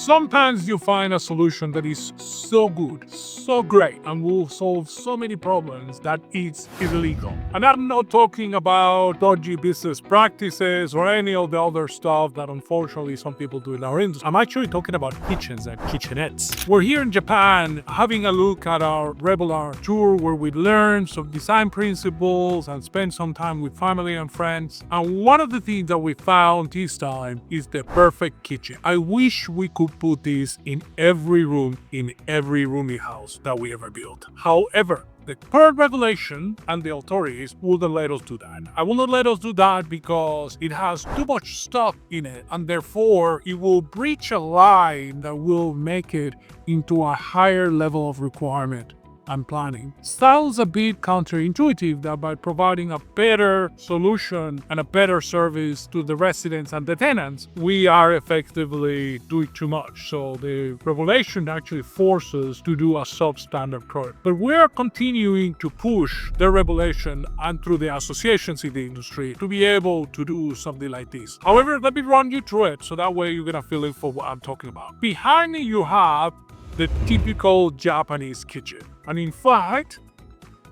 Sometimes you find a solution that is so good, so great, and will solve so many problems that it's illegal. And I'm not talking about dodgy business practices or any of the other stuff that unfortunately some people do in our industry. I'm actually talking about kitchens and kitchenettes. We're here in Japan having a look at our regular tour where we learn some design principles and spend some time with family and friends. And one of the things that we found this time is the perfect kitchen. I wish we could put this in every room in every roomy house that we ever built. However, the current regulation and the authorities wouldn't let us do that. I will not let us do that because it has too much stuff in it, and therefore it will breach a line that will make it into a higher level of requirement and planning. Sounds a bit counterintuitive that by providing a better solution and a better service to the residents and the tenants, we are effectively doing too much. So the regulation actually forces to do a substandard product. But we are continuing to push the regulation and through the associations in the industry to be able to do something like this. However, let me run you through it so that way you're gonna feel it for what I'm talking about. Behind me you have the typical Japanese kitchen. And in fact,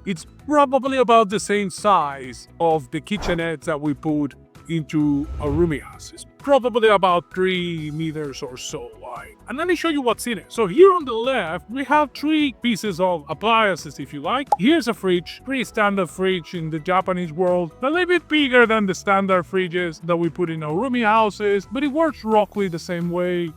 it's probably about the same size of the kitchenettes that we put into a roomy house. It's probably about 3 meters or so wide. And let me show you what's in it. So here on the left, we have 3 pieces of appliances, if you like. Here's a fridge, pretty standard fridge in the Japanese world. A little bit bigger than the standard fridges that we put in our roomy houses, but it works roughly the same way.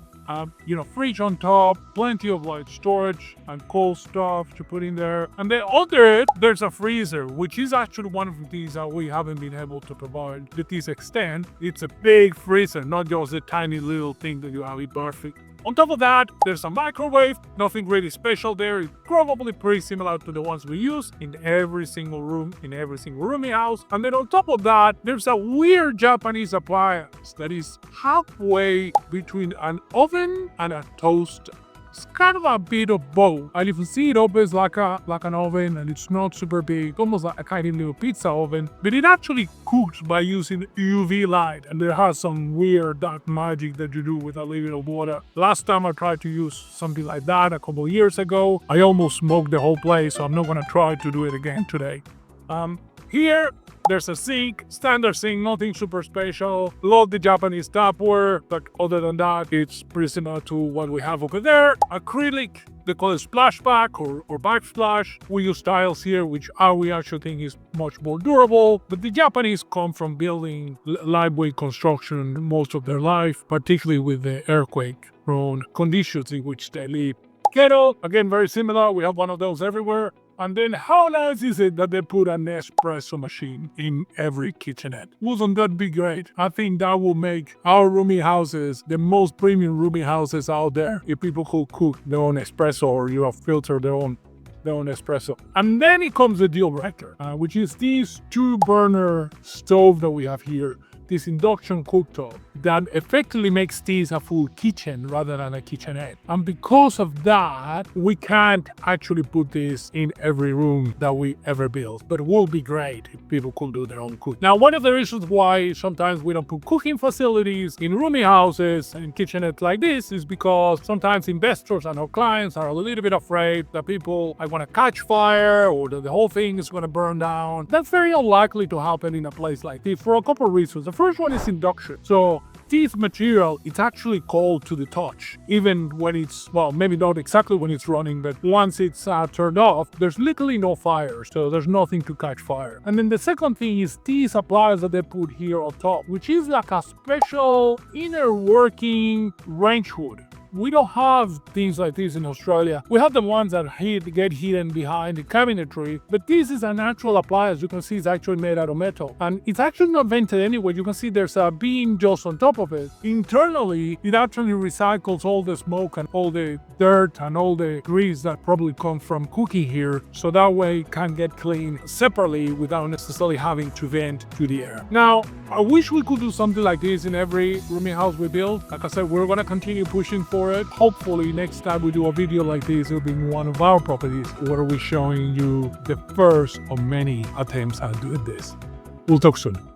Fridge on top, plenty of storage and cold stuff to put in there. And then under it, there's a freezer, which is actually one of the things that we haven't been able to provide to this extent. It's a big freezer, not just a tiny little thing that you have in perfect. On top of that, there's a microwave, nothing really special there. It's probably pretty similar to the ones we use in every single room, in every single roomy house. And then on top of that, there's a weird Japanese appliance that is halfway between an oven and a toaster. It's kind of a bit of both. And if you see it opens like an oven and it's not super big, almost like a kind of little pizza oven, but it actually cooks by using UV light, and there has some weird dark magic that you do with a little bit of water. Last time I tried to use something like that a couple of years ago, I almost smoked the whole place, so I'm not gonna try to do it again today. Here, there's a sink, standard sink, nothing super special. Love the Japanese tapware, but other than that, it's pretty similar to what we have over there. Acrylic, they call it splashback or backsplash. We use tiles here, which we actually think is much more durable. But the Japanese come from building lightweight construction most of their life, particularly with the earthquake-prone conditions in which they live. Kettle, again, very similar. We have one of those everywhere. And then how nice is it that they put an espresso machine in every kitchenette? Wouldn't that be great? I think that will make our roomy houses the most premium roomy houses out there if people could cook their own espresso or filter their own espresso. And then it comes the deal breaker, which is this 2-burner stove that we have here. This induction cooktop that effectively makes this a full kitchen rather than a kitchenette. And because of that, we can't actually put this in every room that we ever build. But it would be great if people could do their own cooking. Now, one of the reasons why sometimes we don't put cooking facilities in roomy houses and kitchenettes like this is because sometimes investors and our clients are a little bit afraid that people want to catch fire or that the whole thing is going to burn down. That's very unlikely to happen in a place like this for a couple of reasons. The first one is induction. So this material, it's actually cold to the touch, even when it's, well, maybe not exactly when it's running, but once it's turned off, there's literally no fire, so there's nothing to catch fire. And then the second thing is these appliances that they put here on top, which is like a special inner working range hood. We don't have things like this in Australia. We have the ones that get hidden behind the cabinetry, but this is a natural appliance. You can see it's actually made out of metal, and it's actually not vented anyway. You can see there's a beam just on top of it. Internally, it actually recycles all the smoke and all the dirt and all the grease that probably come from cooking here, so that way it can get clean separately without necessarily having to vent to the air. Now, I wish we could do something like this in every roomy house we build. Like I said, we're gonna continue pushing for it. Hopefully next time we do a video like this, it'll be one of our properties where we're showing you the first of many attempts at doing this. We'll talk soon.